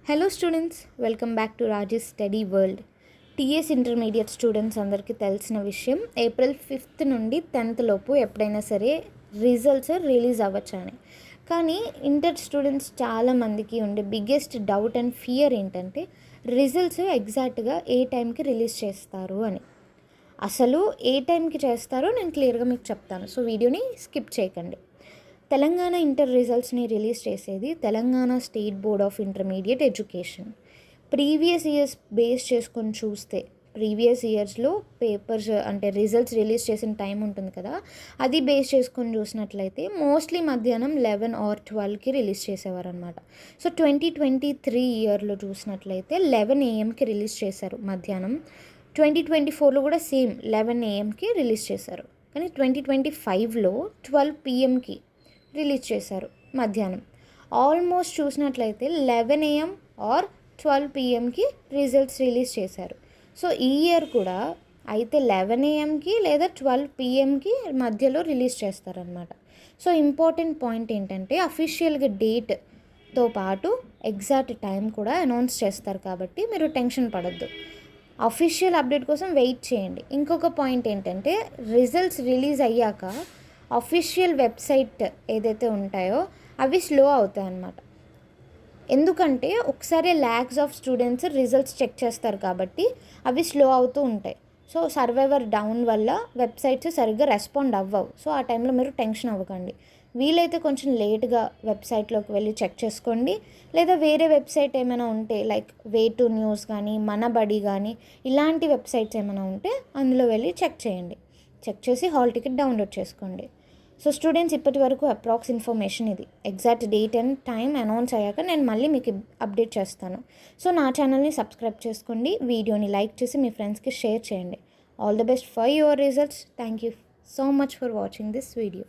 Hello students, welcome back to Raji's study world. TS intermediate students అందరికీ తెలిసిన విషయం, April 5th నుండి 10th లోపు ఎప్పుడైనా సరే రిజల్ట్స్ రిలీజ్ అవ్వచ్చని. కానీ ఇంటర్ స్టూడెంట్స్ చాలామందికి ఉండే బిగ్గెస్ట్ డౌట్ అండ్ ఫియర్ ఏంటంటే రిజల్ట్స్ ఎగ్జాక్ట్గా ఏ టైంకి రిలీజ్ చేస్తారు అని. అసలు ఏ టైంకి చేస్తారో నేను క్లియర్గా మీకు చెప్తాను, సో వీడియోని స్కిప్ చేయకండి. తెలంగాణ ఇంటర్ రిజల్ట్స్ని రిలీజ్ చేసేది Telangana state board of intermediate education. Previous years base చేసుకొని చూస్తే ప్రీవియస్ ఇయర్స్లో పేపర్స్ అంటే రిజల్ట్స్ రిలీజ్ చేసిన టైం ఉంటుంది కదా, అది బేస్ చేసుకొని చూసినట్లయితే మోస్ట్లీ మధ్యాహ్నం 11 or 12కి రిలీజ్ చేసేవారు అనమాట. సో 2023 ఇయర్లో చూసినట్లయితే 11 AM రిలీజ్ చేశారు మధ్యాహ్నం. 2024లో కూడా సేమ్ 11 AM రిలీజ్ చేశారు. కానీ 2025లో 12 PM రిలీజ్ చేశారు మధ్యాహ్నం. ఆల్మోస్ట్ చూసినట్లయితే 11 AM or 12 PM results release చేశారు. సో ఈ ఇయర్ కూడా అయితే 11 AM లేదా 12 PM మధ్యలో రిలీజ్ చేస్తారనమాట. సో ఇంపార్టెంట్ పాయింట్ ఏంటంటే అఫీషియల్గా డేట్తో పాటు ఎగ్జాక్ట్ టైం కూడా అనౌన్స్ చేస్తారు, కాబట్టి మీరు టెన్షన్ పడద్దు. అఫీషియల్ అప్డేట్ కోసం వెయిట్ చేయండి. ఇంకొక పాయింట్ ఏంటంటే రిజల్ట్స్ రిలీజ్ అయ్యాక అఫీషియల్ వెబ్సైట్ ఏదైతే ఉంటాయో అవి స్లో అవుతాయి అన్నమాట. ఎందుకంటే ఒకసారి lakhs of students results check చేస్తారు కాబట్టి అవి స్లో అవుతూ ఉంటాయి. సో సర్వైవర్ డౌన్ వల్ల వెబ్సైట్స్ సరిగ్గా రెస్పాండ్ అవ్వవు. సో ఆ టైంలో మీరు టెన్షన్ అవ్వకండి. వీలైతే కొంచెం లేట్గా వెబ్సైట్లోకి వెళ్ళి చెక్ చేసుకోండి, లేదా వేరే వెబ్సైట్ ఏమైనా ఉంటే లైక్ వే2 న్యూస్ కానీ మనబడి కానీ ఇలాంటి వెబ్సైట్స్ ఏమైనా ఉంటే అందులో వెళ్ళి చెక్ చేయండి. చెక్ చేసి హాల్ టికెట్ డౌన్లోడ్ చేసుకోండి. సో స్టూడెంట్స్, ఇప్పటి వరకు అప్రాక్స్ ఇన్ఫర్మేషన్ ఇది. Exact date and time announce అయ్యాక నేను మళ్ళీ మీకు అప్డేట్ చేస్తాను. సో నా ఛానల్ని సబ్స్క్రైబ్ చేసుకోండి, వీడియోని లైక్ చేసి మీ ఫ్రెండ్స్కి షేర్ చేయండి. All the best for your results. Thank you so much for watching this video.